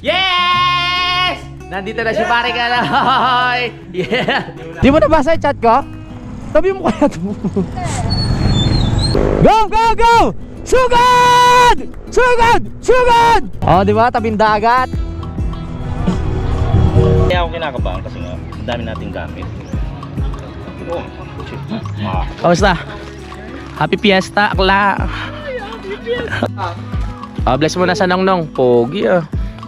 Yes! Nandito na si Pare Kaloy! Yeah! Di mo nabasa yung chat ko? Tabi mo kaya ito. Go! Go! Go! Sugod! Sugod! Sugod! Oh, di ba? Tabing dagat. Kaya ako kinakabahan kasi nga, ang dami nating gamit. Oh, shit. Kamusta? Happy Fiesta, akla! Bless mo na sa Nongnong. Pogi ah.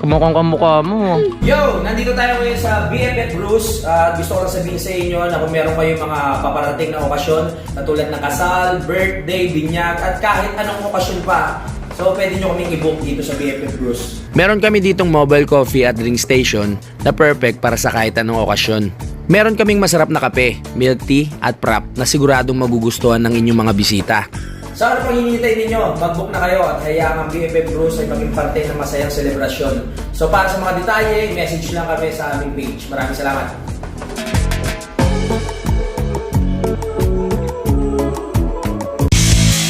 Kumukhang kamukha mo. Yo! Nandito tayo ngayon sa BFF Bruce. Gusto ko lang sabihin sa inyo na kung meron kayong mga paparating na okasyon na tulad ng kasal, birthday, binyag, at kahit anong okasyon pa, so pwede nyo kaming i-book dito sa BFF Bruce. Meron kami ditong mobile coffee at drink station na perfect para sa kahit anong okasyon. Meron kaming masarap na kape, milk tea at prop na siguradong magugustuhan ng inyong mga bisita. Sa ano pang hinihintay ninyo, mag-book na kayo at hayaan ang BFF Bruce ay maging parte ng masayang selebrasyon. So para sa mga detalye, message lang kami sa aming page. Maraming salamat.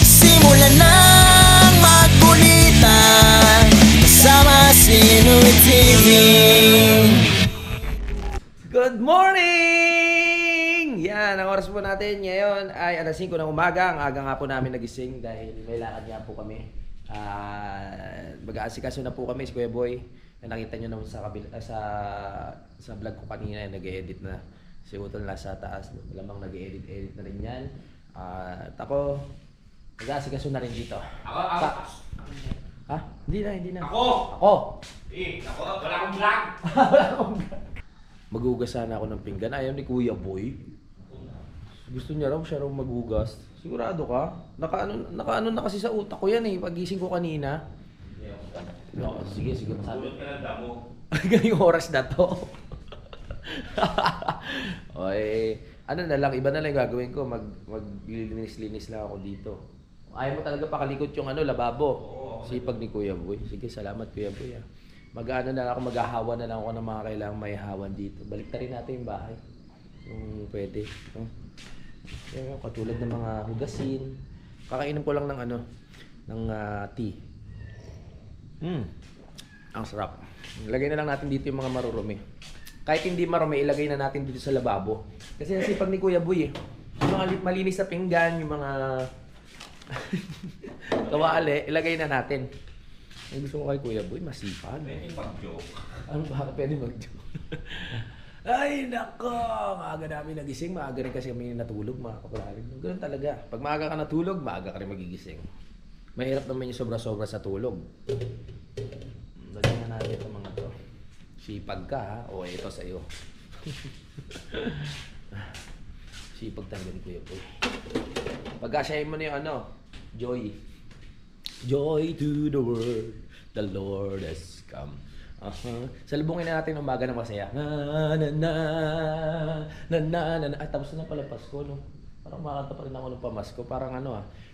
Simulan nang magkulitan kasama si Nuy TV. Good morning! Yan, ang oras po natin ngayon ay alas 5 ng umaga. Ang aga nga po namin nagising dahil may lakad nga po kami. Mag-aasikaso na po kami si Kuya Boy. Na nakita nyo naman sa vlog ko kanina, nag-edit na. Si Utol nasa taas. Malamang nag-edit na rin yan. At ako, mag-aasikaso na rin dito. Ako. Ha? Hindi na. Ako! Wala akong vlog! Maghugas sana ako ng pinggan. Ayaw ni Kuya Boy. Gusto niya raw siya raw maghugas. Sigurado ka? Nakaano na kasi sa utak ko yan eh. Pagising ko kanina. No, sige. Tulog ka ng damo. Ngayong oras na to. Oy, ano na lang, iba na lang yung gagawin ko. Maglilinis-linis lang ako dito. Ayaw mo talaga pakalikot yung lababo. Sipag ni Kuya Boy. Sige, salamat Kuya Boy. Mag-ano na lang ako, maghahawa na lang ako ng mga kailangang may hawan dito. Baliktarin natin yung bahay. Kung pwede. Katulad ng mga hugasin. Kakainom ko lang ng tea. Ang sarap. Ilagay na lang natin dito yung mga marurumi. Kahit hindi marumi, ilagay na natin dito sa lababo. Kasi nasipag ni Kuya Boy yung mga malinis na pinggan, yung mga kawali, ilagay na natin. Ang gusto ko kay Kuya Boy, masipag. Pwede mag-joke. Ano ba? Pwede mag-joke. Ay, nako! Maaga namin nagising. Maaga rin kasi kami natulog, mga kapalarin. Ganun talaga. Pag maaga ka natulog, maaga ka rin magigising. Mahirap naman yung sobra-sobra sa tulog. Lagyan na natin itong mga to. Sipag ka, ha? O, ito sa'yo. Sipag talaga ni Kuya Boy. Pag-asyahin mo na yung joy. Joy to the world, the Lord has come. Salubungin na natin umaga ng masaya. Na na na na na na na. Ay, tapos na pala Pasko, no? Parang makakanta pa rin ako ng pamasko. Parang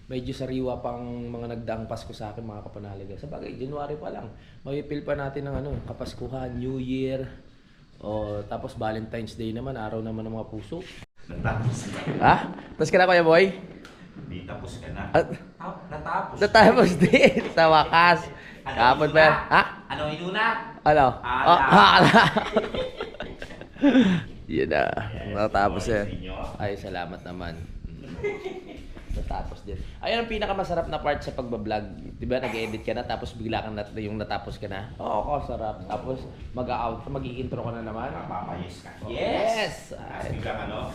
medyo sariwa pang mga nagdaang Pasko sa akin, mga kapanaliga. Sa bagay, January pa lang. May-feel pa natin ng Kapaskuhan, New Year. Tapos Valentine's Day naman, araw naman ng mga puso. Natapos ka. Ha? Tapos ka na, Kuya Boy? Di tapos ka na. Natapos. Natapos din. Sa wakas. Kapon pa yan. Ha? Ano inuna? Ano? Ala. Yun na. Natapos yan. Inyo. Ay, salamat naman. Natapos din. Ayun ang pinakamasarap na part sa pagbablog. Diba, nag-edit ka na, tapos bigla kang yung natapos ka na. Oo, sarap. Tapos mag-i-intro ka na naman. Napapayos ka. Yes! Tapos biglang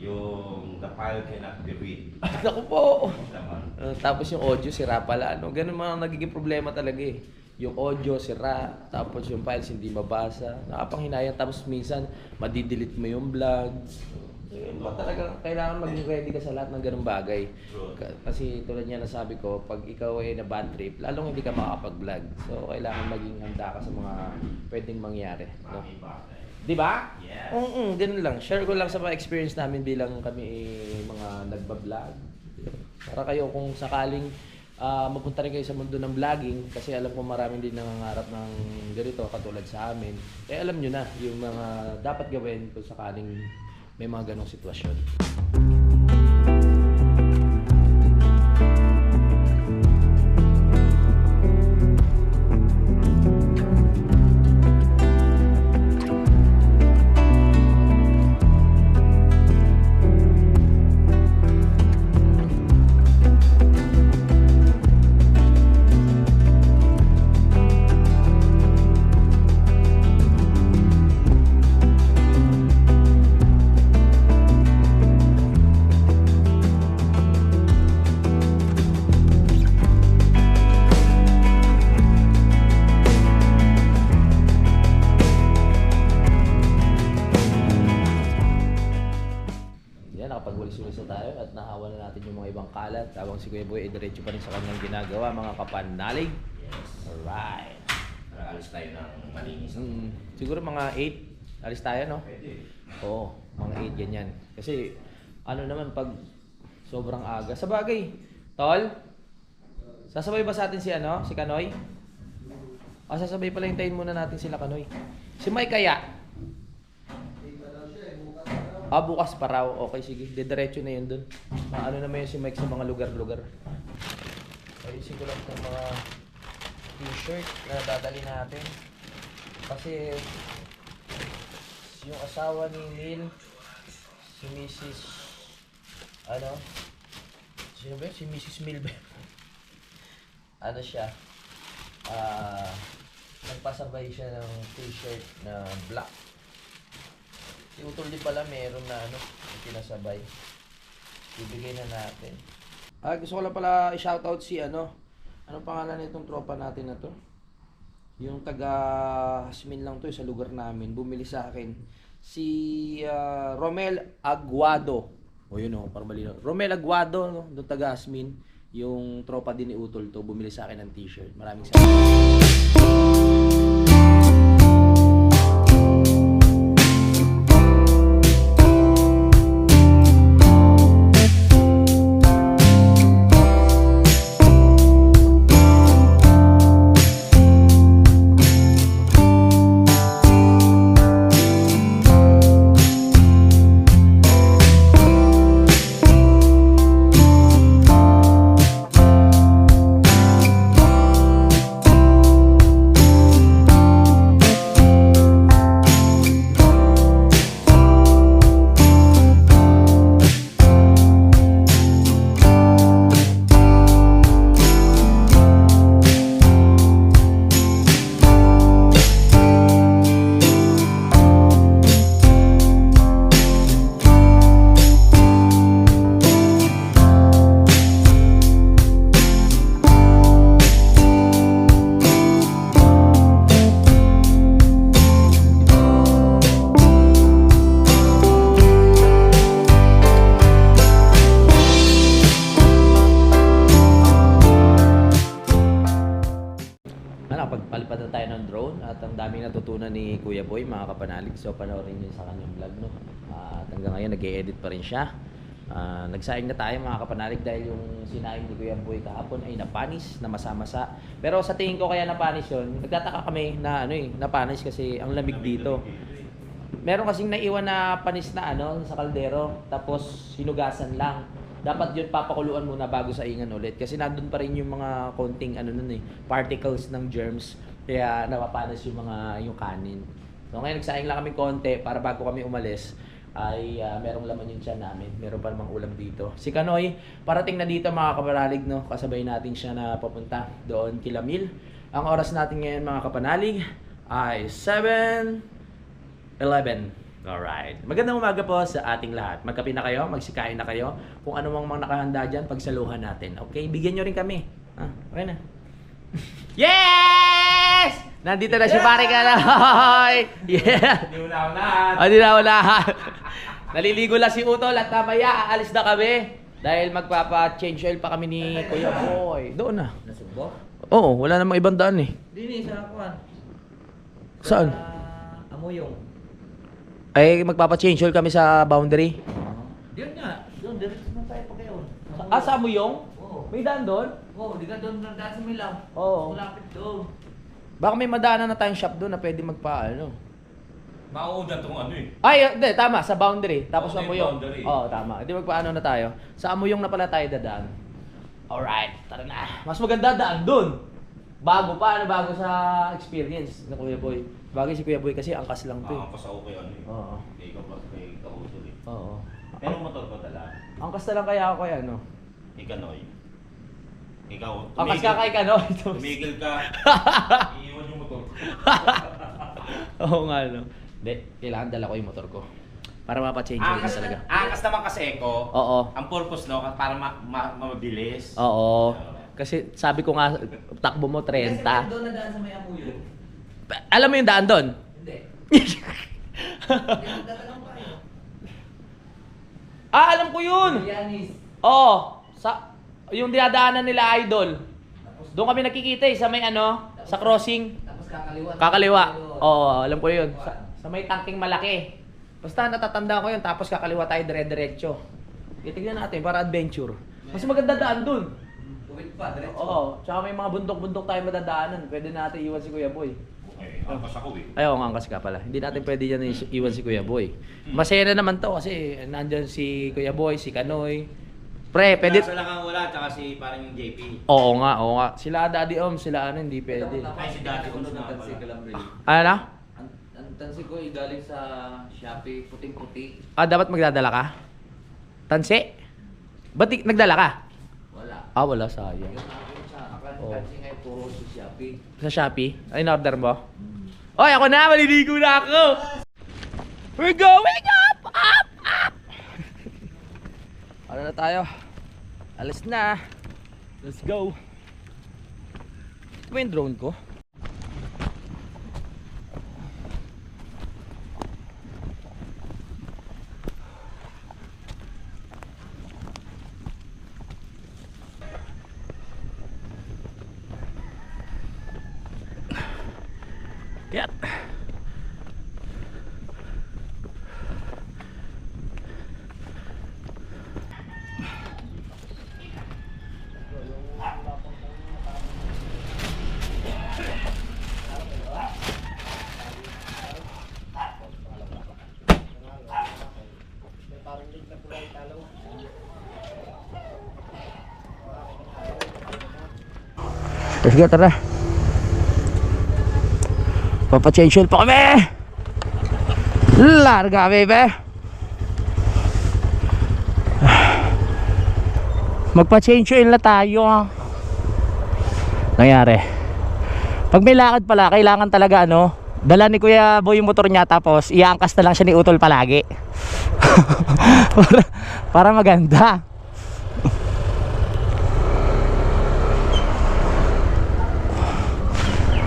yung the file cannot be read. Ako po! Naman. Tapos yung audio, sira pala. Ganun mga nagiging problema talaga eh. Yung audio, sira. Tapos yung files, hindi mabasa. Nakapanghinayang. Tapos minsan, madidelete mo yung vlog. Yun ba talaga, kailangan maging ready ka sa lahat ng ganung bagay. Kasi tulad niya nasabi ko, pag ikaw ay na bad trip, lalong hindi ka makakapag-vlog. So, kailangan maging handa ka sa mga pwedeng mangyari. No? Di ba? Yes. Ganun lang. Share ko lang sa mga experience namin bilang kami mga nagbablog. Para kayo kung sakaling mapunta rin kayo sa mundo ng vlogging, kasi alam ko maraming din nangangarap ng ganito katulad sa amin. Alam nyo na yung mga dapat gawin kung sakaling may mga ganong sitwasyon. natin yung mga ibang kalat. Habang si Kuya Boy ay diretso pa rin sa kanyang ginagawa, mga kapanalig. Alright. Alis tayo ng malinis. Siguro mga 8, alis tayo, no? Oo, mga 8 ganyan. Kasi, ano naman, pag sobrang aga. Sa bagay, Tol, sasabay ba sa atin si si Kanoy? Sasabay pala, hintayin muna natin sila Kanoy. Si Mike kaya? Bukas pa raw. Okay, sige. Diretso na yun dun. Ano naman yun si Mike sa mga lugar-lugar. Ayusin ko lang itong mga t-shirt na dadali natin. Kasi yung asawa ni Lil, si Mrs. Sino ba yun? Si Mrs. Milber. Siya? Nagpasabay siya ng t-shirt na black. Si Utol din pala meron na pinasabay. Bibigay na natin. Gusto ko lang pala i-shoutout si anong pangalan nitong tropa natin na to? Yung taga Hasmin lang to sa lugar namin. Bumili sa akin. Si Romel Aguado. Parang malinaw. Romel Aguado, no? Doon taga Hasmin. Yung tropa din ni Utol to. Bumili sa akin ng t-shirt. Maraming salamat. Pagpalipad na tayo ng drone at ang daming natutunan ni Kuya Boy, mga kapanalig. So panoorin niyo sa kanyang vlog, no? At hanggang ngayon nag-e-edit pa rin siya. Nagsaing na tayo, mga kapanalig, dahil yung sinaing ni Kuya Boy kahapon ay napanis, na masa-masa. Pero sa tingin ko kaya napanis yun, nagtataka kami na napanis kasi ang lamig dito. Meron kasing naiwan na panis na sa kaldero, tapos hinugasan lang. Dapat yun papakuluan muna bago sa ingan ulit kasi nandun pa rin yung mga konting particles ng germs, kaya napapanas yung kanin. So ngayon nagsaing lang kami konti para bago kami umalis ay merong laman yung tiyan namin. Meron pa namang ulam dito. Si Kanoy parating na dito, mga kapanalig, no? Kasabay natin siya na papunta doon kila Mil. Ang oras natin ngayon, mga kapanalig, ay 7:11. Alright. Magandang umaga po sa ating lahat. Magkape na kayo, magsikain na kayo. Kung ano mang mga nakahanda dyan, pagsaluhan natin. Okay? Bigyan nyo rin kami. Okay na. Yes! Nandito na si Pare Kanoy! Yeah! Hindi na unahan. Naliligo lang si Utol at mamaya aalis na kami. Dahil magpapa-change oil pa kami ni Kuya Boy. Doon na. Nasugbo? Oo, wala namang ibang daan eh. Dini, sa kuwan. Saan? Amuyong. Ay, magpapa-change oil kami sa boundary. Diyan nga. Doon, diretso na tayo pa kayo. Sa Amuyong? Oo. May daan doon? Oo, di ka doon daan sa Milaw. Oo. Malapit doon. Baka may madaanan na tayong shop doon na pwede Mauudan tong Ay, hindi, tama, sa boundary. Tapos Boundary, Amuyong. boundary. Oo, tama. Hindi na tayo. Sa Amuyong na pala tayo dadaan. Alright, tara na. Mas maganda daan doon. Bago sa experience ng Kuya Boy. Bagay si Kuya Boy kasi angkas lang to. Angkas ako kay Oo. Kay Kautol eh. Oo. Pero motor ko dala. Angkas na lang kaya ako kay Ikanoy. Ikaw, Angkas ka kay Kanoy. tumigil ka. Iiwan yung motor. Oo nga, no. Hindi, kailangan dala ko yung motor ko. Para mapa-change oil na talaga. Angkas naman kasi ko. Oo. Ang purpose para mabilis. Oo. Kasi sabi ko nga, takbo mo 30. Kasi doon na daan sa may Amuyo. Alam mo yung daan doon? Hindi. Alam ko yun! Yanis. Oo, yung dinadaanan nila Idol. Doon kami nakikita sa may sa crossing. Tapos kakaliwa. Kakaliwa. Oo, alam ko yun. Sa may tangking malaki. Basta natatanda ko yun, tapos kakaliwa tayo dire-diretso. Itignan natin para adventure. Mas maganda daan dun. Tuwid pa, diretso. Oo, tsaka may mga bundok-bundok tayo madadaanan. Pwede natin iwan si Kuya Boy. Angkas ako eh. Ay, oo, angkas ka pala. Hindi natin pwede dyan iwan si Kuya Boy. Masaya na naman to kasi nandyan si Kuya Boy, si Kanoy. Pre, pwede... Kaso lang ang wala, tsaka si parang yung JP. Oo nga. Sila Daddy Om, sila hindi pwede. Ay, si Daddy Om na Tansi ka lang rin. Ano na? Ang tansi ko galing sa Shopee, puting-puti. Dapat magdadala ka? Tansi? Ba't nagdala ka? Wala. Wala, sayang. Yung akin sa Oo. tansi ngayon puro sa Shopee. Sa Shopee? Ay, in-order mo? Oy, ako na! Maliligo na ako! We're going up! Up! Up! Ano na tayo? Alis na! Let's go! Ito ba yung drone ko? Yat. Let's go, tara. Papa-change oil pa kami. Larga, baby. Magpa-change oil na tayo. Nangyari, pag may lakad pala, kailangan talaga dala ni Kuya Boy yung motor niya, tapos iangkas na lang siya ni Utol palagi. para maganda.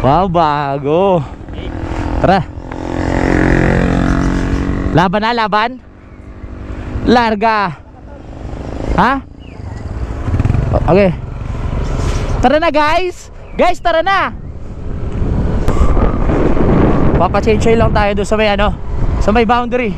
Wow, bago. Tara. Laban na, laban. Larga. Ha? Okay. Tara na, guys. Guys, tara na. Papa-change oil lang tayo doon sa may sa may boundary.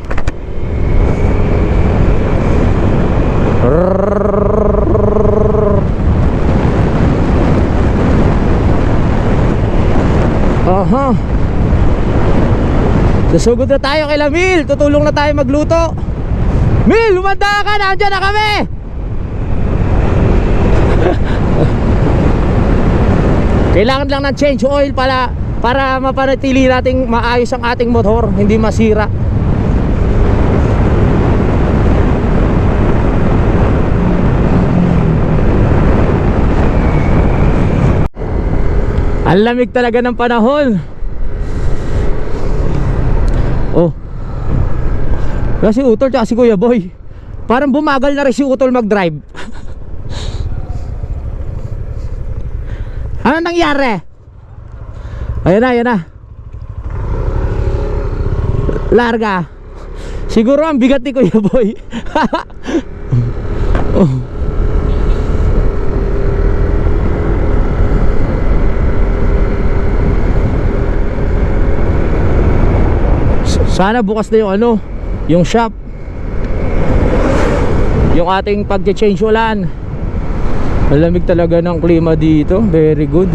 Susugod na tayo kay Lamil. Tutulong na tayo magluto. Mil, lumanda ka. Nandiyan na kami. Kailangan lang ng change oil para mapanatili nating maayos ang ating motor, hindi masira. Ang lamig talaga ng panahon. Oh. Wala si Utol tsaka si Kuya Boy. Parang bumagal na rin si Utol mag-drive. Ano nangyari? Ayan na. Larga. Siguro ang bigat ni Kuya Boy. Oh. Sana bukas na yung shop, yung ating pag-change ulan. Malamig talaga ng klima dito, very good.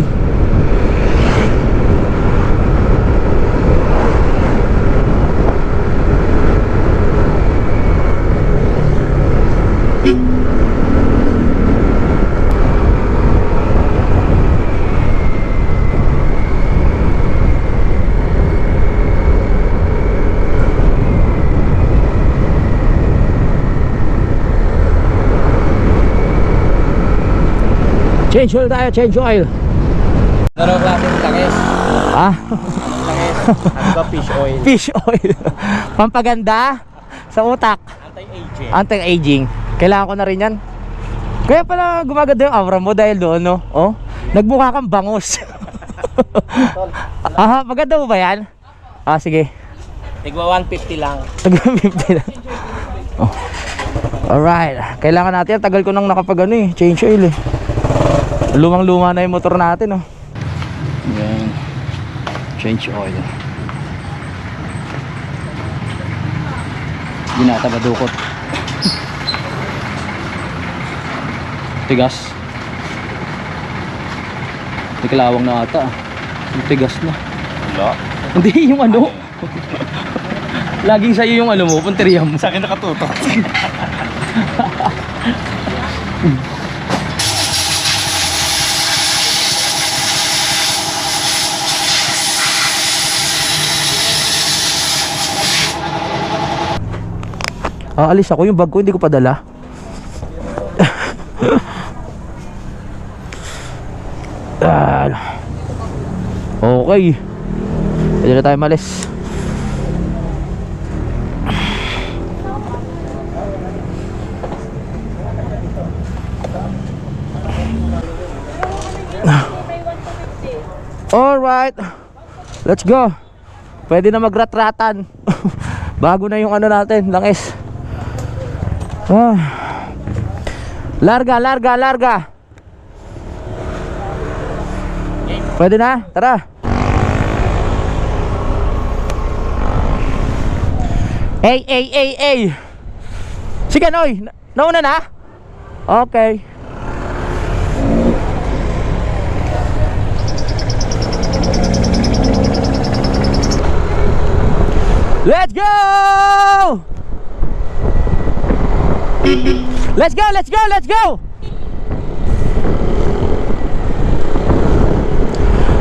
Change oil tayo, change oil. Ano klaseng langis? Ha? Langis. Ano ba? Fish oil. Fish oil. Pampaganda sa utak. Anti-aging. Anti-aging. Kailangan ko na rin yan. Kaya pala gumaganda yung aura mo dahil doon, Oh, nagmukha kang bangus. Aha, maganda mo ba yan? Sige. Tigwa 150 lang. Tagwa 50 na. Oh. Alright, kailangan natin. Tagal ko nang nakapag ano eh, change oil eh. Lumang luma na yung motor natin oh. Yan. Change oil. Ginata ba dukot? Tigas. Tiklawang na ata. Yung tigas na. Wala. Hindi yung ano. Laging sa'yo yung ano mo, punteriya mo. Sa akin nakatutok. Aalis ako, yung bag ko hindi ko padala. Okay. Pwede na tayo malis. Alright, let's go. Pwede na magrat-ratan. Bago na yung ano natin, langis. Larga, larga, larga. Pwede na, tara. Ay. Sige, Noy, nauna na. Okay. Let's go! Let's go, let's go, let's go!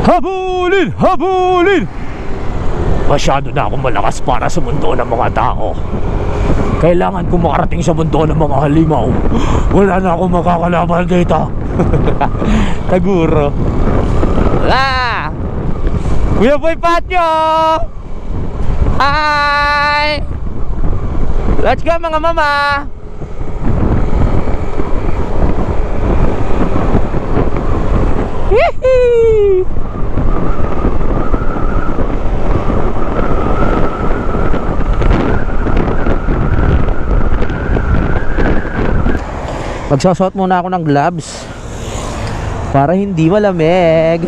Habulin! Habulin! Masyado na akong malakas para sa mundo ng mga tao. Kailangan ko makarating sa mundo ng mga halimaw. Wala na akong makakalaban dito. Taguro. Ah! Kuya Boy Patyo! Hi! Let's go mga mama! Hihi! Magsasuot muna ako ng gloves para hindi malamig.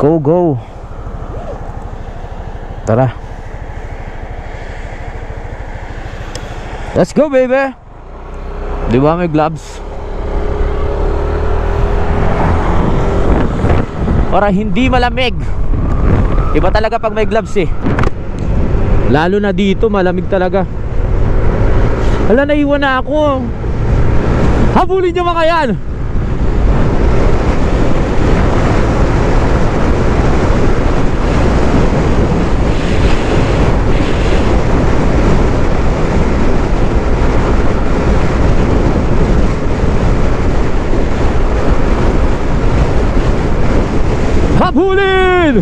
Go. Tara. Let's go, baby. Di ba may gloves? Para hindi malamig. Iba talaga pag may gloves eh. Lalo na dito, malamig talaga. Hala, naiwan na ako. Habulin nyo mga yan. Habulin!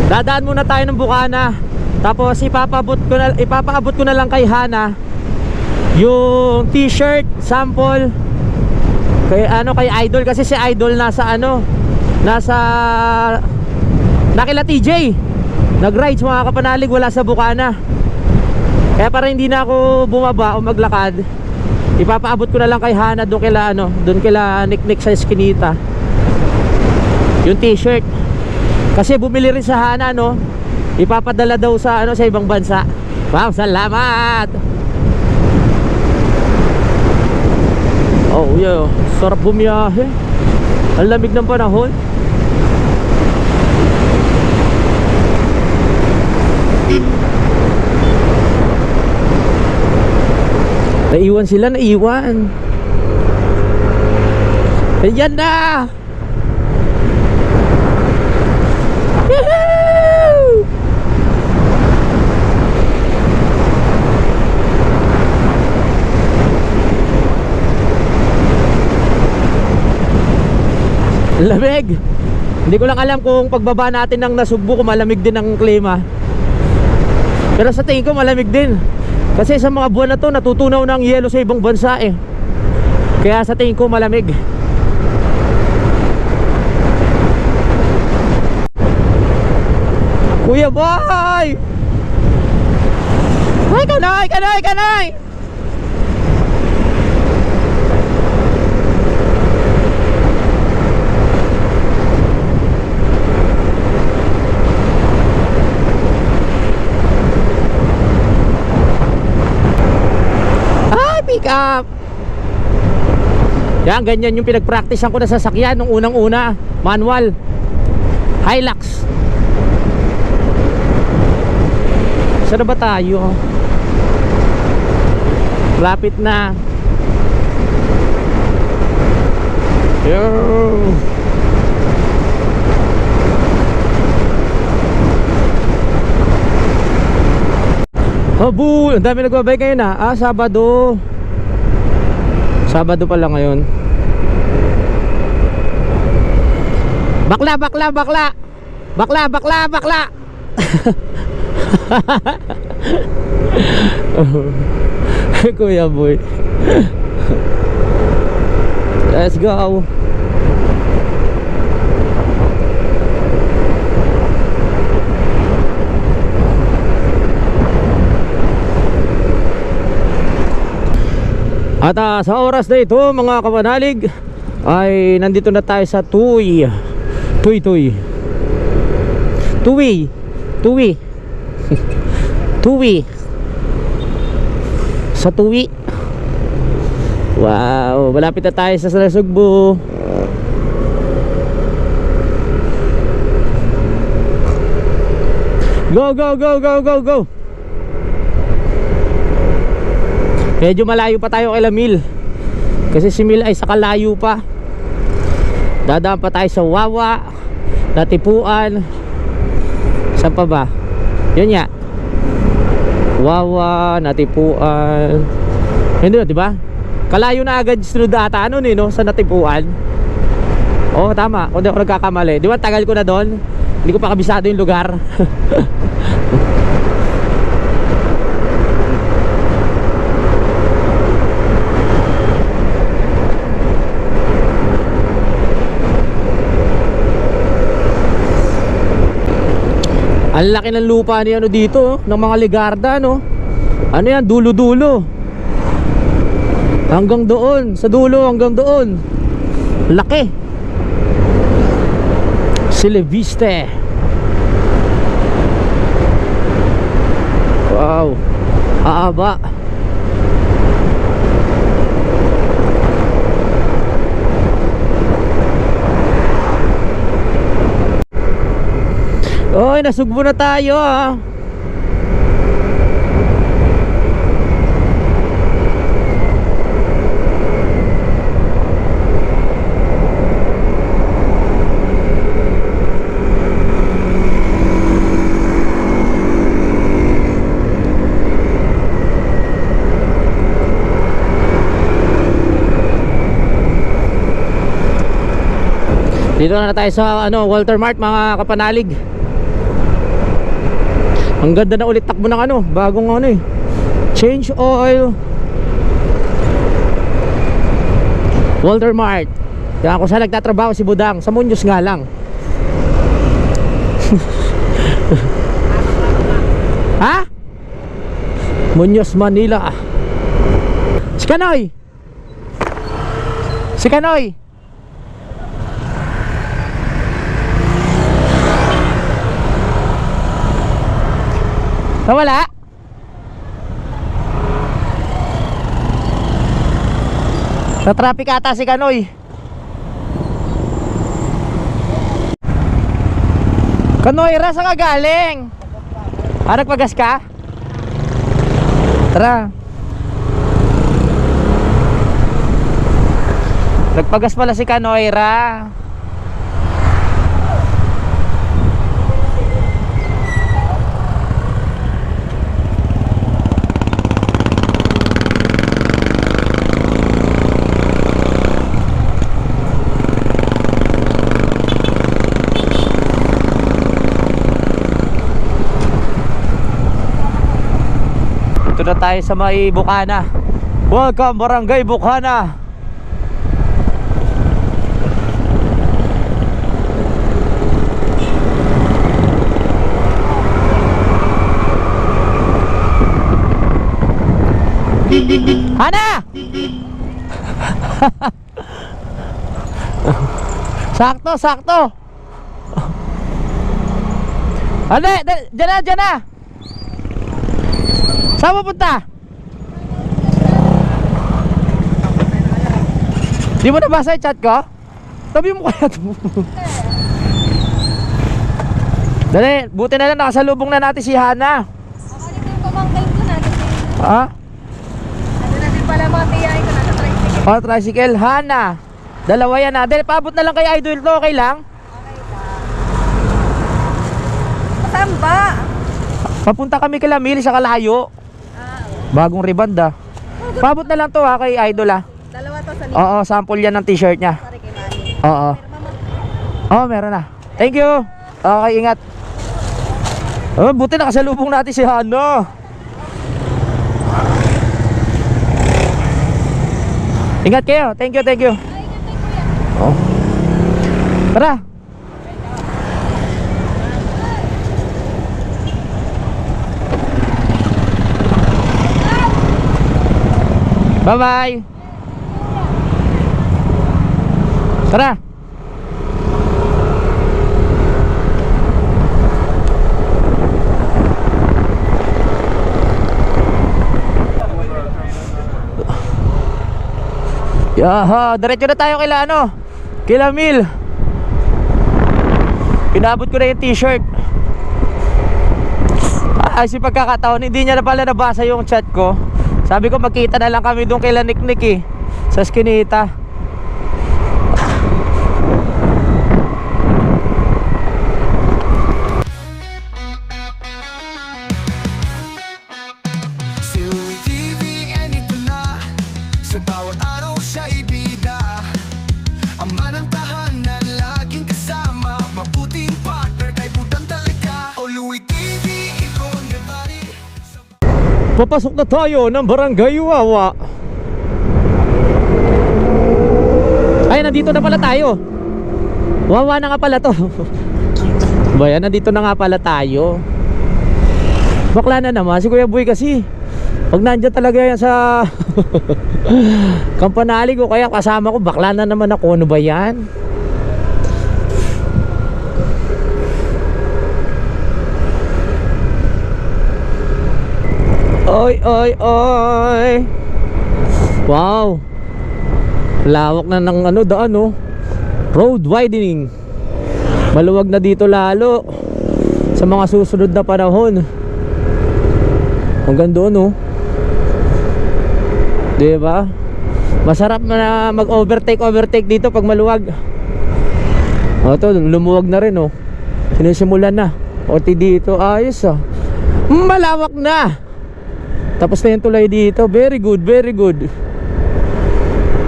Dadaan muna tayo ng Bukana. Tapos ipapaabot ko na lang kay Hana yung t-shirt sample kay Idol, kasi si Idol nasa nakila TJ. Nag-rides mga kapanalig, wala sa Bukana. Kaya para hindi na ako bumaba o maglakad, ipapaabot ko na lang kay Hana doon kila Nick sa Eskinita yung t-shirt. Kasi bumili rin sa Hana, ipapadala daw sa sa ibang bansa. Wow, salamat. Oh yeah, sarap bumiyahe. Ang lamig ng panahon. Naiwan sila, naiwan. Ayan na. Yahoo! Lamig. Hindi ko lang alam kung pagbaba natin ng Nasugbu kung malamig din ang klima. Pero sa tingin ko malamig din. Kasi sa mga buwan na to, natutunaw na ang yelo sa ibang bansa eh. Kaya sa tingin ko malamig. Kuya boy! Ay, kanay, kanay, kanay! Ay, pick up! Yan, ganyan yung pinagpraktisan ko na sasakyan nung unang-una. Manual Hilux. Saan na ba tayo? Lapit na. Yo. Habul, ang dami nagbabay ngayon ah. Sabado. Sabado pala ngayon. Bakla, bakla, bakla. Bakla, bakla, bakla. Kuya boy. Let's go. At sa oras na ito mga kapanalig ay nandito na tayo sa Tuy Tuy sa Tuwi. Wow, malapit na tayo sa Sarasugbo. Go, go, go, go, go, go. Medyo malayo pa tayo kay Lamil. Kasi si Mil ay sa kalayo pa. Dadaan pa tayo sa Wawa, Natipuan. Saan pa ba? Yun nga. Wawa, Natipuan. Hindi na, diba? Kalayo na agad sunod ata ano no, sa Natipuan. Oo, tama. Kung di ako nagkakamali. Di ba tagal ko na doon? Hindi ko pa kabisado yung lugar. Ang laki ng lupa ni ano dito, ng mga ligarda no. Ano yan, dulo-dulo. Hanggang doon, sa dulo hanggang doon. Laki. Silviste. Wow. Aaba. Oy, nasugbo na tayo ah. Dito na tayo sa ano, Walter Mart mga kapanalig. Ang ganda na ulit takbo ng ano, bagong ano eh. Change oil. Walter Mart. Kaya kung saan nagtatrabaho si Budang, sa Muñoz nga lang. Ha? Muñoz, Manila. Si Kanoy. Si Kanoy. Nawala? Sa traffic ata si Kanoy. Kanoy, saan ka galing? Nagpagas ka? Tara. Nagpagas pala si Kanoy, Ito na na tayo sa may Bukana. Welcome Barangay Bukana. Hana! Sakto, sakto. Ano, dyan na. Saan pupunta? Di mo nabasa yung chat ko? Tabi mo kaya ito. Dali, buti na lang nakasalubong na natin si Hana. Ako dito yung pamangkin ko natin. Ha? Ano na din pala mga tiyahin ko nasa tricycle. Oh, tricycle. Hana. Dalawa yan na. Dali, paabot na lang kay Idol to. Okay lang? Saan ba? Papunta kami kay Lamil sa Kalayo. Bagong riband ah. Paabot na lang to ha kay Idol ah. Dalawa to sa Oo, sample yan ng t-shirt niya. Sorry kay Mami. Oo. Oo, meron na. Thank you. Okay, ingat. Oh, buti nakasalubong natin si Hana. Ingat kayo. Thank you, thank you. Oh. Tara. Bye-bye. Tara. Yaha, diretso na tayo kila ano? Kila Mil. Pinabot ko na yung t-shirt. Ay, si pagkakataon, hindi niya na pala nabasa yung chat ko. Sabi ko magkita na lang kami doon kila Niknik eh, sa Skinita. Si Louie TV, and ito na. Sa bawat araw siya ibida. Ama ng tahanan, laging kasama. Mabuting partner, kay putang talaga. O Louie TV, ikaw ang gabari. Papasok na tayo ng Barangay Wawa. Ay, nandito na pala tayo. Wawa na nga pala to. Bayan, nandito na nga pala tayo. Bakla na naman si Kuya Boy kasi. Pag nandiyan talaga yan sa Kampanalig o kaya kasama ko, bakla na naman ako. Ano ba yan? Oy, oy, oy. Wow. Lawak na ng ano, daan oh. Road widening. Maluwag na dito lalo sa mga susunod na panahon. Hanggang doon oh. Diba? Masarap na mag-overtake dito pag maluwag. O ito, lumuwag na rin oh. Sinisimulan na. Pati dito, ayos ah. Malawak na. Tapos na yung tulay dito. Very good, very good.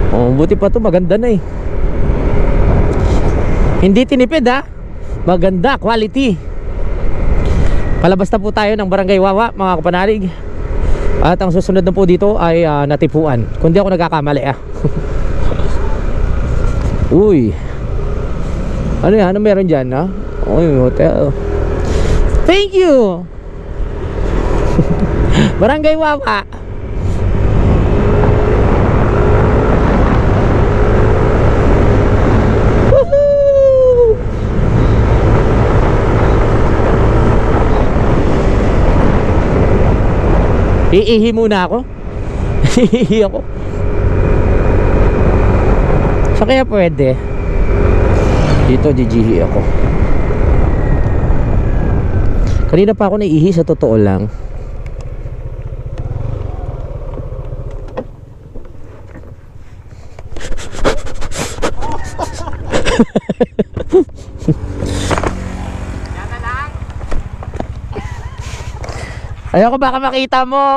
Oh, buti pa to, maganda na eh. Hindi tinipid ha. Maganda, quality. Palabas na po tayo ng Barangay Wawa, mga kapanalig. At ang susunod na po dito ay Natipuan. Kung di ako nagkakamali ah. Uy. Ano yan? Ano meron dyan ha? Uy, hotel. Thank you. Barangay Wawa. Woohoo! Iihi muna ako. Iihi ako. So kaya pwede. Dito jijihi ako. Kanina pa ako naiihi sa totoo lang. Ayoko baka makita mo.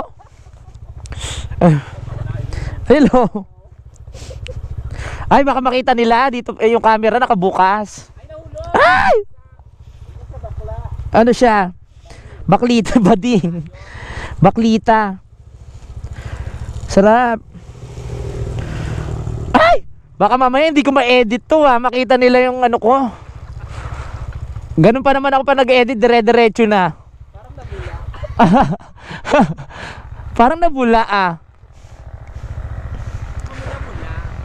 Hello. Ay baka makita nila dito yung camera nakabukas. Ay! Ano siya? Baklita ba din? Baklita. Sarap. Ay! Baka mamaya hindi ko ma-edit to makita nila yung ano ko. Ganun pa naman ako pa nag-edit, dire-diretso na. Parang nabula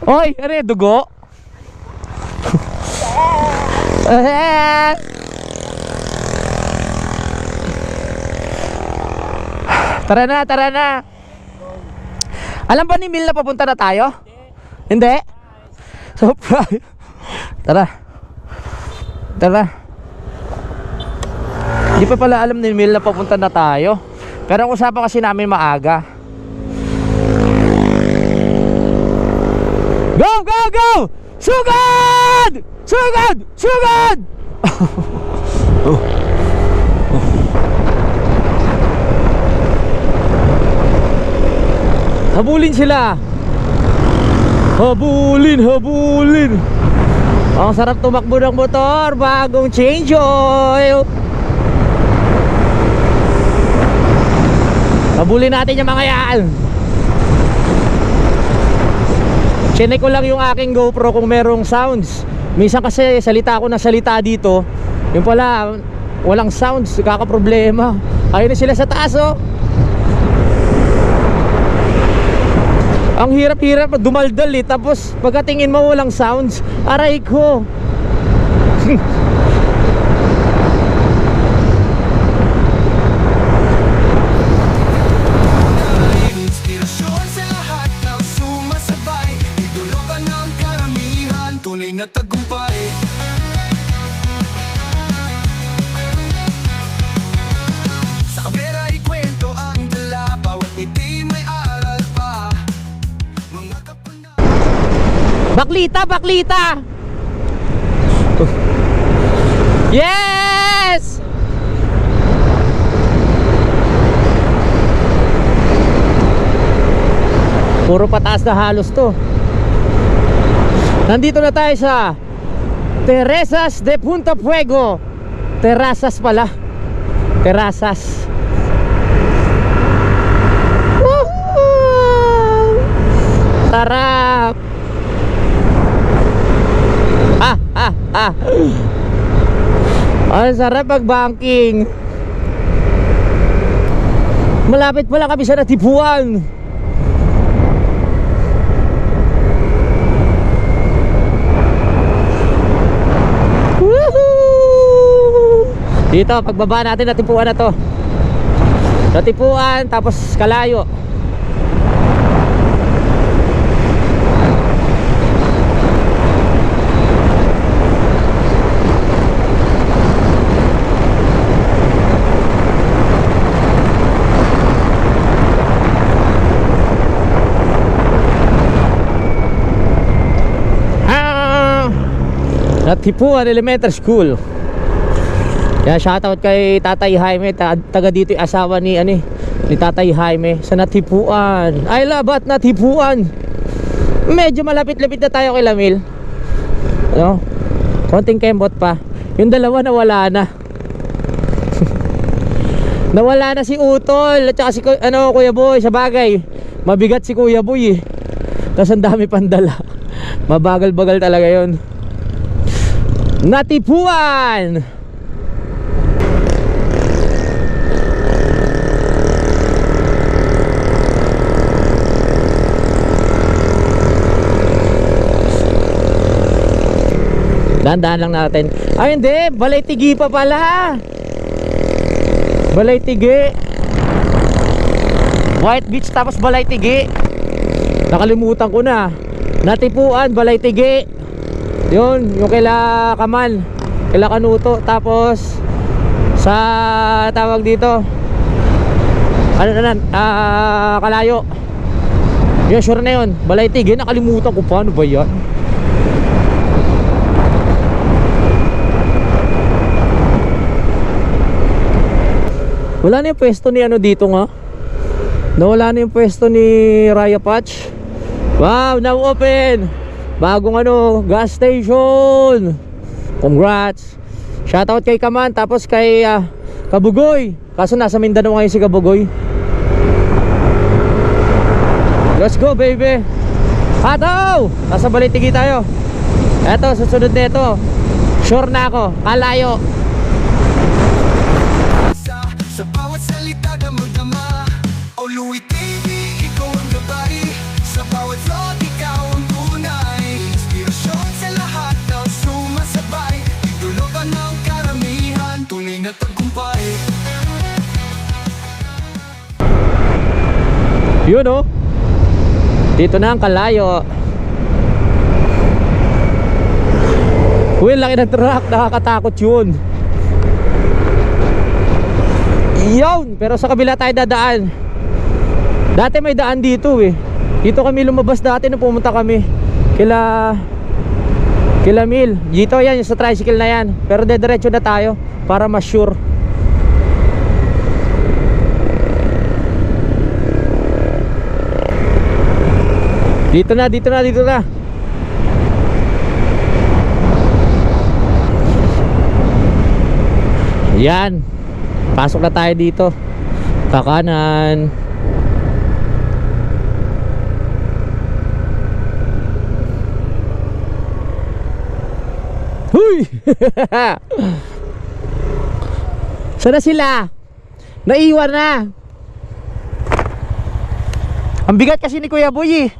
Oy, ano yung dugo? Tara na, tara na. Alam ba ni Mil na papunta na tayo? Hindi? Surprise. Tara. Tara. Hindi pa pala alam ni Mil na papunta na tayo. Pero ang usapan kasi namin maaga. Go, go, go! Sugad! Sugad! Sugad! Habulin sila. Habulin, habulin. Ang sarap tumakbo ng motor, bagong change oil. Habulin natin yung mga yan. Chinek ko lang yung aking GoPro kung merong sounds. Minsan kasi salita ako na salita dito, yung pala walang sounds, kakaproblema. Ayun na sila sa taas Ang hirap-hirap dumaldal tapos pagkatingin mo walang sounds. Aray ko. Inspirasyon sa lahat ng sumasabay, idolo ka ng karamihan, tunay na tagumpay. Sa kamera ikwento ang dala, bawat ngiti may aral pa. Mga kapana Baklita, baklita. Yes! Puro pataas na halos to. Nandito na tayo sa Terrazas de Punta Fuego. Terrazas pala. Terrazas. Woohoo! Sarap. Ang sarap pag-banking. Malapit pala kami sa Natipuan. Dito, pagbaba natin Natipuan na to. Natipuan, tapos Kalayo. Natipuan Elementary School. Kaya shoutout kay Tatay Jaime, taga dito yung asawa ni ni Tatay Jaime sa Natipuan. I love at Natipuan. Medyo malapit-lapit na tayo kay Lamil. Ano? Konting kembot pa. Yung dalawa nawala na. Nawala na si Utol at saka si Kuya Boy. Sa bagay, mabigat si Kuya Boy Tapos ang dami pandala. Mabagal-bagal talaga yon. Natipuan. Dahan-dahan lang natin. Ay hindi, Balaytigi pa pala. Balaytigi. White Beach tapos Balaytigi. Nakalimutan ko na. Natipuan, Balaytigi. Yun, yung kaila Kamal, kaila Kanuto. Tapos sa tawag dito Kalayo. Yun, sure na yun. Balaytigi, nakalimutan ko paano ba yan. Wala na yung pwesto ni dito nga. Nawala na yung pwesto ni Raya Patch. Wow, now open. Bagong gas station. Congrats. Shoutout kay Kaman, tapos kay Kabugoy. Kaso nasa Mindanao ngayon si Kabugoy. Let's go, baby. Hataw! Nasa Balitigi tayo. Eto, susunod na ito. Sure na ako, kalayo. Sa bawat salita damang-dama O Louie TV, ikaw ang gabay Sa bawat vlog, ikaw ang tunay Inspirasyon sa lahat ng sumasabay Idoloban ng karamihan, tunay na tagumpay Yun oh. Dito na ang kalayo. Uy, laki ng truck, nakakatakot yun. Yun, pero sa kabila tayo dadaan. Dati may daan dito eh. Dito kami lumabas dati nung pumunta kami Kila Mil. Dito yan, yung sa tricycle na yan. Pero dediretso na tayo para mas sure. Dito na. Yan. Pasok na tayo dito. Kakanan. Huy! Saan na sila? Naiwan na. Ang bigat kasi ni Kuya Boy eh.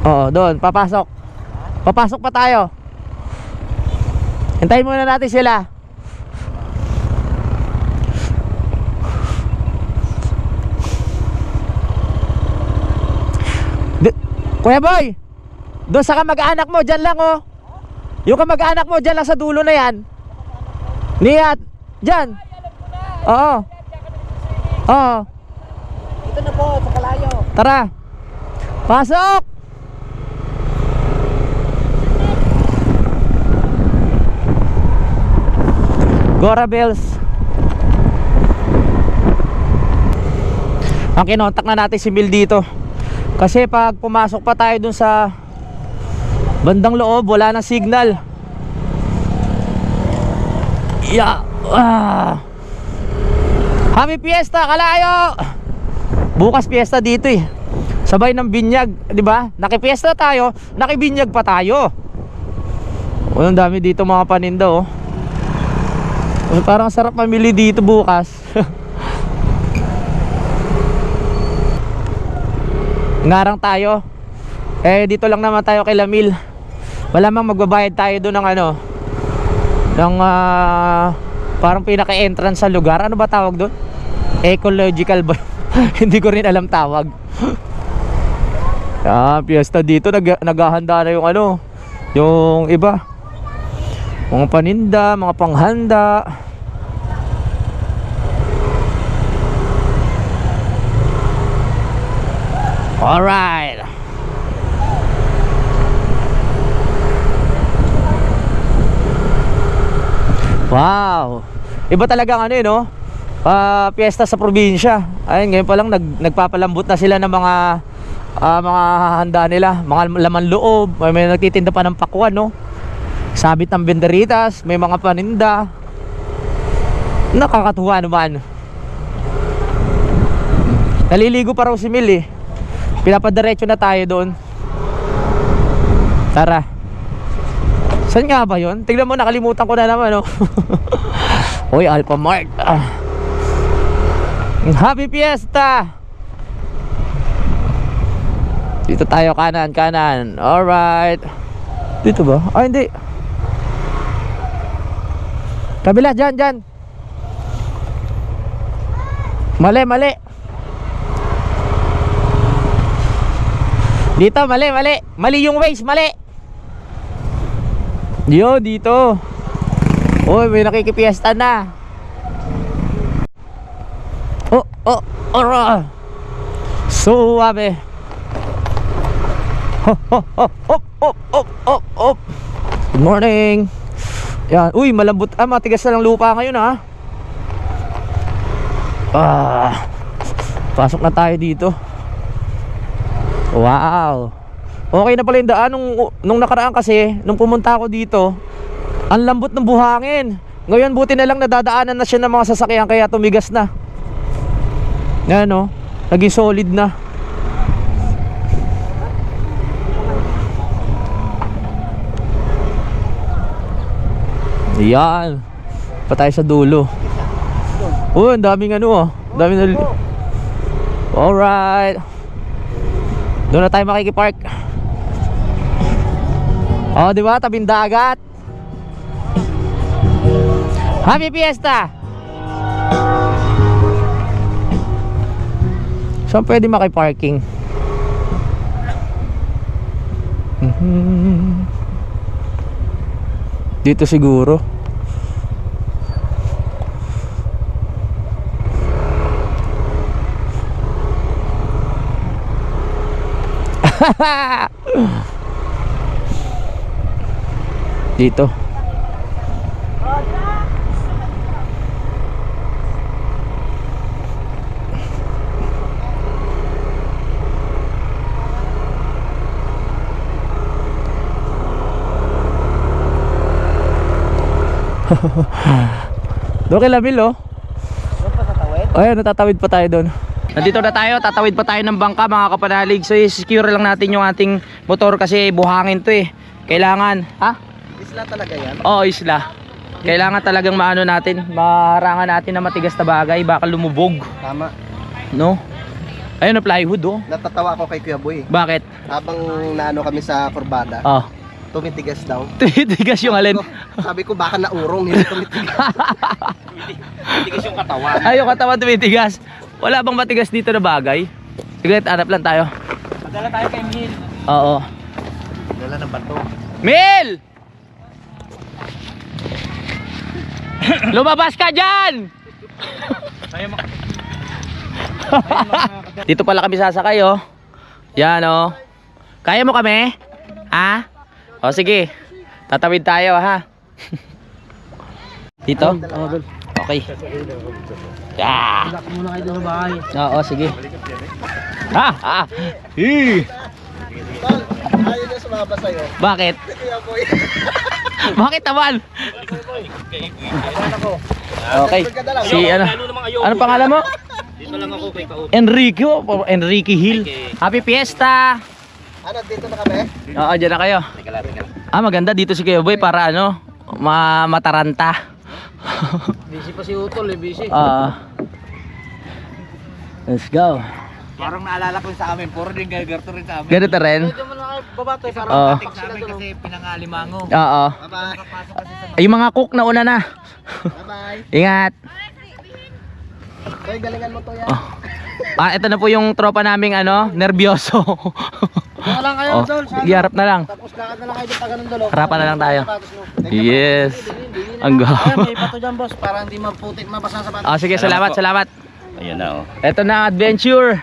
Oo, doon, papasok. Papasok pa tayo. Hintayin muna natin sila. Kuya Boy, doon sa kamag-anak mo, dyan lang oh. Yung kamag-anak mo, dyan lang sa dulo na yan. Niyat, dyan. Oo. Oo. Ito na po, sa kalayo. Tara. Pasok. Gora Bells. Ang kinontak na natin si Mil dito. Kasi pag pumasok pa tayo dun sa bandang loob, wala nang signal. Yeah. Happy Fiesta, kalayo. Bukas fiesta dito eh. Sabay ng binyag, 'di ba? Nakipiesta tayo, nakibinyag pa tayo. Ang dami dito mga paninda oh. Parang sarap mamili dito bukas. Ngarang tayo. Dito lang naman tayo kay Lamil. Malamang magbabayad tayo doon ng ano, ng parang pinaka-entrance sa lugar. Ano ba tawag doon? Ecological ba? Hindi ko rin alam tawag. Fiesta dito, naghahanda na yung ano, yung iba, mga paninda, mga panghanda. Alright. Wow. Iba talagang ano yun, no? Piyesta sa probinsya. Ayun, ngayon pa lang nagpapalambot na sila ng mga handa nila, mga laman loob. May nagtitinda pa ng pakwan, no? Sabit ng benderitas, may mga paninda. Nakakatuwa naman. Naliligo pa raw si Mil eh. Pinapadiretso na tayo doon. Tara. Saan nga ba yun? Tignan mo, nakalimutan ko na naman, no? Uy, Alpha Mart. Happy Fiesta! Dito tayo, kanan. Alright. Dito ba? Ah, hindi. Kabila, dyan. Mali. Dito, mali. Mali yung ways, mali. Yo, dito. Uy, may nakikipiesta na. Ora. Suwabe. Hop. Good morning. Yan. Uy, malambot. Matigas na lang lupa ngayon ha. Pasok na tayo dito. Wow. Okay na pala yung daan nung nakaraan kasi, nung pumunta ako dito, ang lambot ng buhangin. Ngayon buti na lang nadadaanan na siya ng mga sasakyan kaya tumigas na. Yan o, naging solid na. Yan. Pa tayo sa dulo. Oh, ang daming ano oh. Daming Alright. Doon na tayo makikipark. Oh, di ba? Tabing dagat. Happy Fiesta! Saan pwede makiparking? Dito siguro. Dito. Doon kay Lamil oh. Ayun, natatawid pa tayo doon. Nandito na tayo, tatawid pa tayo ng bangka mga kapanalig. So i-secure lang natin yung ating motor kasi buhangin to eh. Kailangan, ha? Isla talaga yan? Oo, isla. Kailangan talagang maano natin, maharangan natin na matigas na bagay, baka lumubog. Tama. No? Ayun na plywood oh. Natatawa ako kay Kuya Boy. Bakit? Habang naano kami sa kurbada, Oh. tumitigas daw. Tigas yung alin. Sabi ko baka naurong, hindi tumitigas. Tumitigas yung katawan. Ay, yung katawan tumitigas. Wala bang matigas dito na bagay? Sige, hanap lang tayo. Padala tayo kay Mil. Oo. Dala ng bato. Mil! Lumabas ka dyan! Dito pala kami sasakay oh. Yan oh. Kaya mo kami? Ha? O sige. Tatawid tayo ha. Dito? Okay. Yeah. Muna kayo sa bahay. Oo, sige. Ha? Ha? Hi. Ayaw na sumaba sa'yo. Bakit? Kuya Boy. Bakit naman? Okay. Si ano? Ano pangalan mo? Dito lang ako kay Kaup. Enrique Hill. Happy Fiesta. Ano, dito na kami? Oo, dyan na kayo. Ah, maganda dito si Kuya Boy para ano, mataranta. Busy pa si Utol eh, busy. Let's go. Parang naalala ko sa amin, puro din gagarto rin sa amin. Ganito rin. Medyo mo na kayo babato eh, parang Oo. dating sa amin kasi pinangalimango. Oo. Bye-bye. Ay, yung mga cook na una na. Bye-bye. Ingat. Boy, galingan mo to yan. Ito na po yung tropa naming ano, nervyoso. Wala lang kayo, Dol. Iharap na lang. Tapos lakad na lang kayo dito pa ganun, Dol. Harapan na lang tayo. Yes. Ang Ayan, gawa. may bato dyan, boss, para hindi maputik, mabasa sa bato. Sige, salamat, salamat. Ayan na, oh. Ito na ang adventure.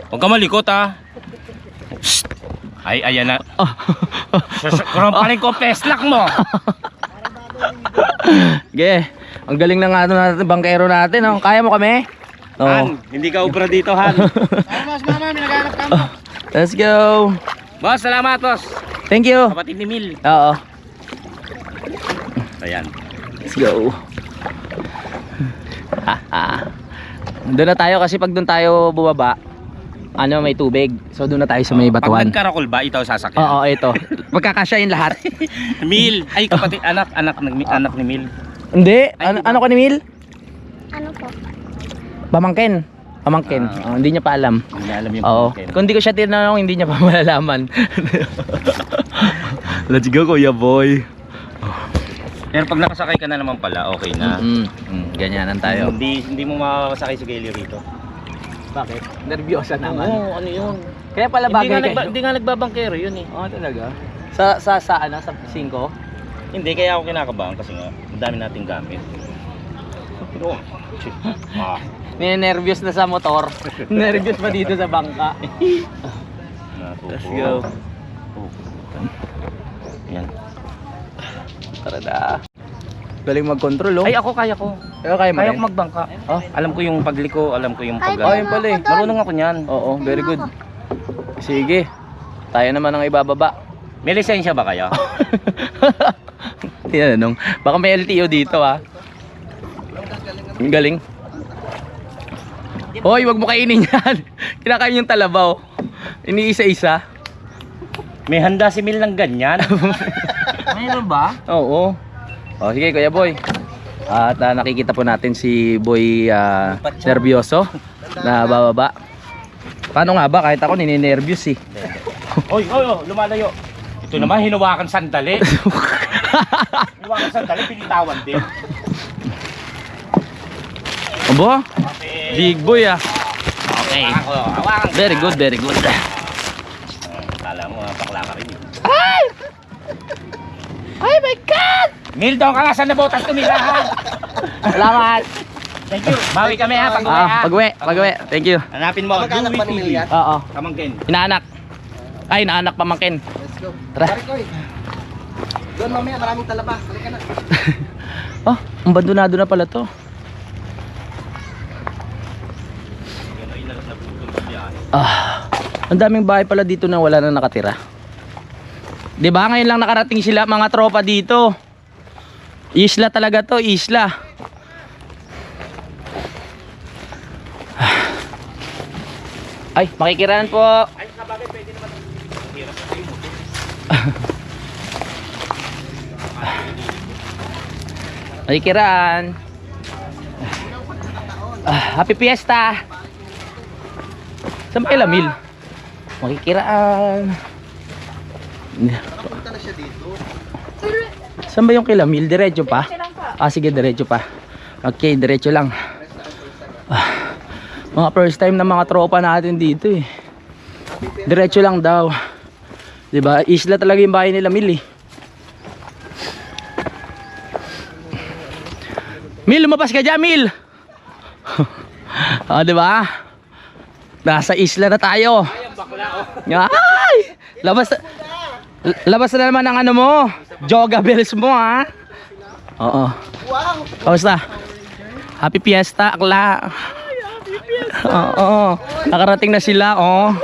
Huwag ka malikot, ha. Ay, ayan na. Oh. Kurang pa rin ko, peslak mo. Ge, ang galing ng ano natin, bangkero natin. Oh. Kaya mo kami? Han, hindi ka ubra dito, Han. Mas mama, may naghanap ka mo. Let's go. Boss, salamat, boss. Thank you. Kapatid ni Mil. Oo. Ayan. Let's go. Doon na tayo kasi pag doon tayo bumaba, ano, may tubig. So doon na tayo sa may Pag batuan. nagkarakol ba, itaw sasakyan? Oo, ito. Magkakasyahin lahat. Mil. Ay, kapatid, anak ni Mil. Hindi. Ano ka ni Mil? Ano po? Pamangkin. Pamangkin. Hindi niya pa alam. Hindi alam yung Oo. pamangkin. Kung di ko siya tinanong, hindi niya pa malalaman. Let's go, Kuya Boy. Pero pag nakasakay ka na naman pala, okay na. Ganyanan tayo. Hindi mo makakasakay si Gayle rito. Bakit? Nervyosa naman. Oo, ano yun? Kaya pala bagay kayo. Hindi nga nagbabangkero yun eh. Oo, talaga. Sa ano? Sa 5? Hindi, kaya ako kinakabahan kasi nga, ang dami nating gamit. Pero, Nervyos na sa motor. Nervyos pa dito sa bangka. Let's go. Yan. Tara na. Galing mag-control, oh. Ay, ako kaya ko. Kaya mo Kaya rin? ko magbangka. Oh? Alam ko yung pagliko, alam ko yung pag... Oh, yun pala eh. Marunong ako niyan. Oo, very good. Sige. Tayo naman ang ibababa. May lisensya ba kayo? Tinanong. Baka may LTO dito, ah. Ang galing. Hoy, wag mo kainin yan. Kinakain yung talabaw. Iniisa-isa. May handa si Mil ng ganyan. Mayroon ba? Oo. O sige Kuya Boy. At nakikita po natin si Boy nervyoso na bababa. Paano nga ba? Kahit ako nininervyos eh. Oy, lumalayo. Ito naman, hinawakan sandali. Hinawakan sandali, pinitawan din. Abo? Big boy ah. Okay. Hawakan. Very good, very good. Kala mo, bakla ka rin. Oh my God! Mil, doon ka nga sa nabotas tumilahan. Salamat! Thank you. Bawi kami ha, pag-uwi ha. Pag-uwi. Thank you. Hanapin mo, Dewey TV. Oo. Kamangkin. Inaanak. Ay, inaanak pamangkin. Let's go. Tara. Doon mamaya maraming talaba. Halika na. Oh, ang bandunado na pala to. Ang daming bahay pala dito na wala na nakatira. 'Di ba? Ngayon lang nakarating sila mga tropa dito. Isla talaga to, isla. Ay, makikiraan po. Ay, sabagay pwede naman. Makikiraan. Happy Fiesta. Saan ba kay Lamil? Makikiraan. Punta na siya dito. Saan ba yung kay Lamil? Diretso pa? Ah, sige, diretso pa. Okay, diretso lang. Mga first time na mga tropa natin dito eh. Diretso lang daw. 'Di ba? Isla talaga yung bahay nila Mil eh. Mil, lumabas ka dyan, Mil! Ah, 'di ba? Nasa isla na tayo. Ay! Labas na naman ang ano mo. Joga bells mo ha. Oo. Wow! Kamusta? Happy Fiesta, akla. Oo. Nakarating na sila, oh.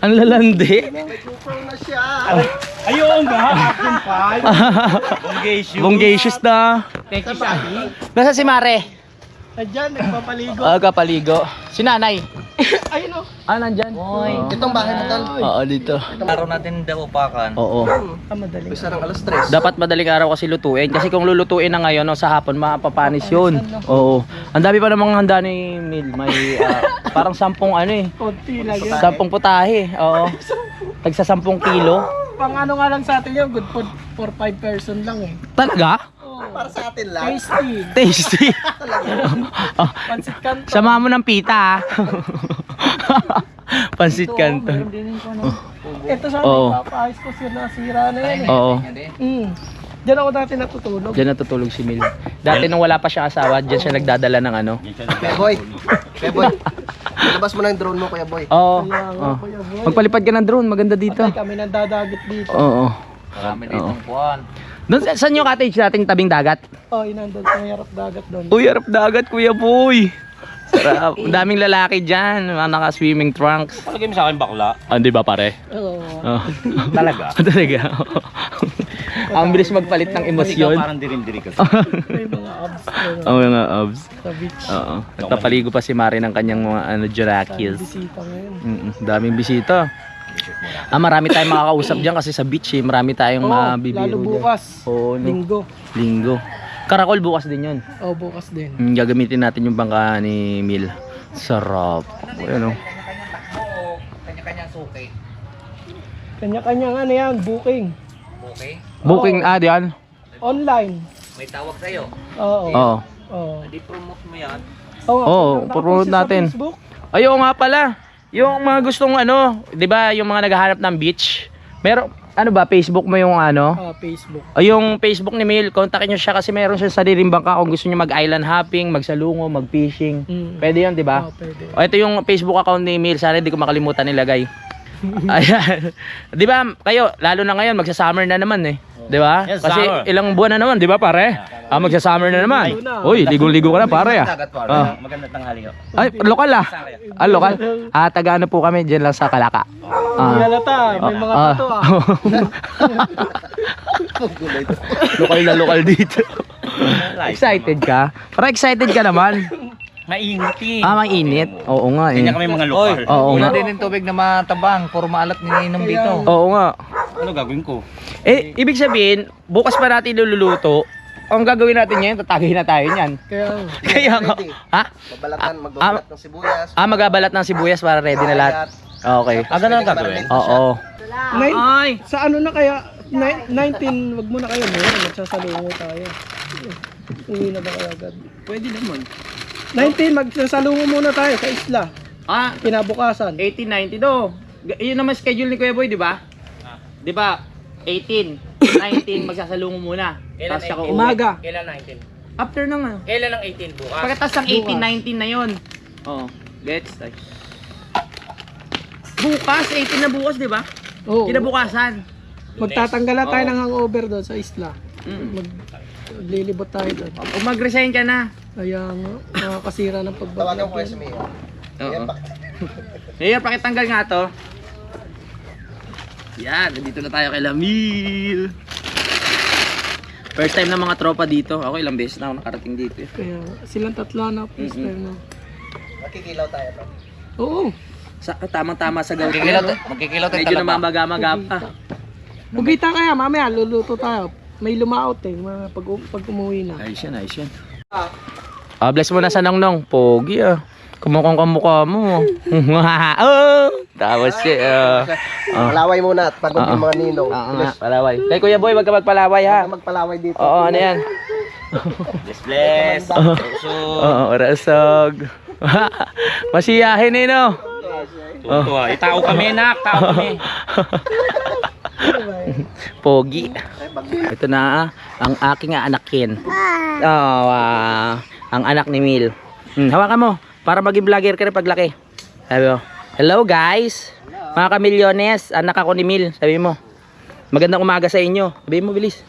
Ang lalandi. May GoPro na siya. Ayun nga, action 5. Bongacious. Bongacious na. Thank you, Shadi. Nasa si Mare? Ayan, nagpapaligo. Kapaligo. Si Nanay. Ayun o. Ah, nandyan. Itong bahay mo tol. Oo, dito. Araw natin dawapakan. Oo. Bisa ng alas 3. Dapat madaling araw kasi lutuin. Kasi kung lulutuin na ngayon, no, sa hapon, mapapanis yun. Oo. Ang dami pa namang handa ni Mil. May parang 10 ano eh. Konti lang yan. 10 putahe. Oo. Tagsa 10 kilo. Pang ano nga lang sa atin yun, good for 5 person lang eh. Talaga? Para sa atin lang. Tasty. Tasty. Oh, Pansit kanto. sama mo ng pita ah. Pansit kanto. Ito sa Oo. atin, papaayos ko siya nasira na yan eh. Oo. Diyan ako dati natutulog. Diyan natutulog si Mil. Dati nung wala pa siyang asawa, diyan siya nagdadala ng ano. Kuya Boy. Kuya Boy. Ilabas mo na yung drone mo, Kuya Boy. Oo. Kaya nga, Oh. Kuya Boy. Magpalipad ka ng drone, maganda dito. Patay kami ng dadagit dito. Oo. Marami ditong puwan. Doon saan yung cottage nating tabing dagat? Oh, inandun sa may harap dagat doon. Uy, harap dagat, Kuya Boy. Sarap. Ang daming lalaki dyan, mga naka-swimming trunks. Palagay mo sa akin bakla. Ah, di ba pare? Oo. Oh. Talaga? Talaga. Ang bilis magpalit ng Ikaw emosyon. parang dirin-diri ka. May mga abs doon Oo nga, abs. sa beach. Oo. Nagpapaligo pa si Mari ng kanyang mga ano, Jurakis. Bisita ngayon. Daming bisita. Marami tayong makakausap dyan kasi sa beach eh. Marami tayong Oo, mabibiro lalo dyan. bukas. Oo, no? Linggo. Linggo. Karakol bukas din yun. Oh, bukas din. Gagamitin natin yung bangka ni Mil. Sarap. Ayan o. Kanya-kanyang suki. Kanya-kanya ano yan, booking. Okay? Booking diyan. Online. May tawag sa'yo. Oo. Oo. Oo. Di-promote mo yan. Oo, nakapost promote siya sa natin. Facebook. Ayun nga pala. Yung mga gustong ano, 'di ba, yung mga naghahanap ng beach. Meron ano ba, Facebook mo yung ano? Facebook. O yung Facebook ni Mil, kontakin nyo siya kasi meron siya sariling bangka kung gusto niyo mag-island hopping, magsalungo, mag-fishing. Pwede 'yun, 'di ba? Pwede. O ito yung Facebook account ni Mil, sana hindi ko makalimutan nilagay. Ayan. 'Di ba? Kayo, lalo na ngayon magsa-summer na naman eh. 'Di ba? Yes, Kasi summer. ilang buwan na naman, 'di ba, pare? Magsa-summer na naman. Uy, ligo-ligo ka na, pare ah. Dagat pare. Ah. Maganda tanghali ko. Ay, lokal ah. Ah, lokal. Taga ano po kami, diyan lang sa Kalaka. Halata, may mga tato ah. Lokal na lokal dito. Excited ka? Para excited ka naman. Mainit eh. mainit. Oo nga eh. Kanya kami mga lokal. Oo nga. din yung tubig na matabang, puro maalat niniinom dito. Oo nga. Ano gagawin ko? Eh, ibig sabihin, bukas pa natin luluto. Ang gagawin natin ngayon, tatagay na tayo niyan. Kaya nga. Ha? Babalatan, magbabalat ng sibuyas. Magabalat ng sibuyas para ready na lahat. Okay. Ganun ang gagawin? Oo. Ay! Sa ano na kaya? 19, wag mo na kayo mo. Magsasalungo tayo. Uwi na ba kayo agad? Pwede naman. 19, magsasalungo muna tayo sa isla. Kinabukasan. 18, 19 do. Yun naman schedule ni Kuya Boy, di ba? Di ba? 18, 19 magsasalungo muna. Tapos siya uuwi. Umaga. Kailan 19? After ng ano? Kailan ang 18 bukas? Pagkatapos ng 18, 19 na yun. Oo. Gets? Bukas, 18 na bukas, di ba? Oo. Kinabukasan. Magtatanggal na tayo ng hangover doon sa isla. Maglilibot tayo doon. O mag-resign ka na. Kaya nga, nakakasira ng Tawagan ko kayo pagbabalik. sa Mia. Oo. Ngayon, pakitanggal nga to. Yan, nandito na tayo kay Lamil. First time ng mga tropa dito. Ako ilang beses na ako nakarating dito. Kaya silang tatlo na first time na. Makikilaw tayo, bro. Oo. Tamang-tama sa gawin. Magkikilaw tayo Medyo namamaga-maga pa. Pugita kaya, mamaya luluto tayo. May lumaot eh, pag umuwi na. Ayos yan, ayos yan. Bless mo na sa Nongnong. Pogi ah. Kumukhang kamukha mo. Oh! Tapos siya. Palaway muna at pagod yung mga ninong. Oo nga, palaway. Kay Kuya Boy, wag ka magpalaway ha. Magpalaway dito. Oo, ano yan? Bless. Oo, rasog. Masiyahin eh no? Tuwa. Tao kami, nak. Tao kami. Pogi. Ito na ang aking anakin. Ang anak ni Mil. Hawakan mo para maging vlogger ka rin paglaki. Sabi mo, hello guys. Mga kamilyones, anak ako ni Mil. Sabi mo, magandang umaga sa inyo. Sabi mo, bilis.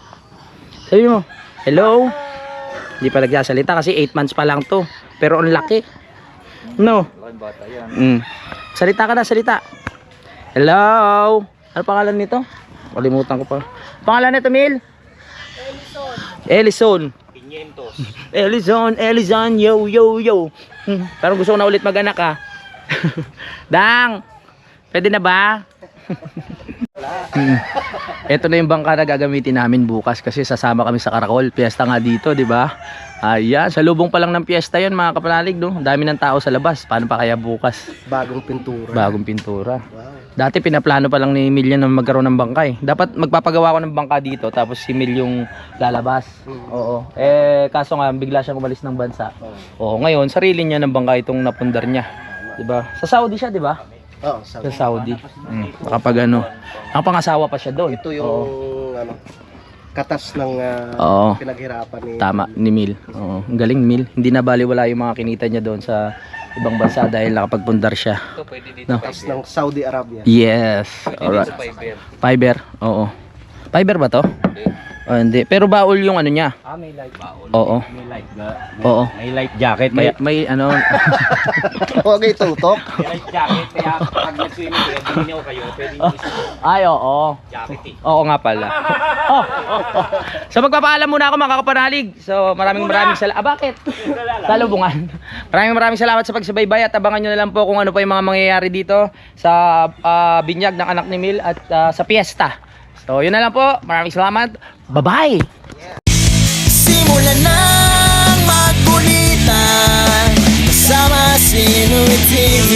Sabi mo, hello. Hindi pa nagsasalita kasi 8 months pa lang to. Pero ang laki. No. Salita ka na, salita. Hello. Ano pangalan nito? Kalimutan ko pa. Pangalan nito, Mil? Elison. Elison, yo, yo, yo. Parang gusto ko na ulit mag-anak ah. Dang, pwede na ba? Ito na yung bangka na gagamitin namin bukas kasi sasama kami sa Karakol. Piyesta nga dito, di ba? Ayan, sa lubong pa lang ng piyesta yun mga kapanalig, no? Dami ng tao sa labas. Paano pa kaya bukas? Bagong pintura. Bagong pintura. Dati pinaplano pa lang ni Emil yan na magkaroon ng bangka eh. Dapat magpapagawa ko ng bangka dito tapos si Emil yung lalabas. Oo. Kaso nga bigla siyang umalis ng bansa. Oo, ngayon sarili niya ng bangka itong napundar niya. 'Di ba? Sa Saudi siya, 'di ba? Oo, Sa Saudi. Nakapag ano. Nakapangasawa pa siya doon. Ito yung ano, katas ng Oo. pinaghirapan ni Tama ni Mil. Oo, ang galing Mil. Hindi na baliwala yung mga kinita niya doon sa ibang bansa dahil nakapagpundar siya. No? katas ng Saudi Arabia. Yes. Alright. Fiber. Oo. Fiber ba to? Hindi. Pero baul yung ano niya. May light baon. Oo. May light Oo. May life jacket. May ano. Huwag kayo tutok. May life jacket. Kaya pag nag-swimming kayo, buminiw kayo, pwede yung Ay, oo. jacket eh. Oo nga pala. So magpapaalam muna ako mga kapanalig. So maraming salamat. Bakit? Salubungan. Maraming salamat sa pagsubaybay at abangan nyo na lang po kung ano pa yung mga mangyayari dito sa binyag ng anak ni Mil at sa piyesta. So yun na lang po. Maraming salamat. Bye-bye! Simulan ng magkulitan kasama si Louie TV.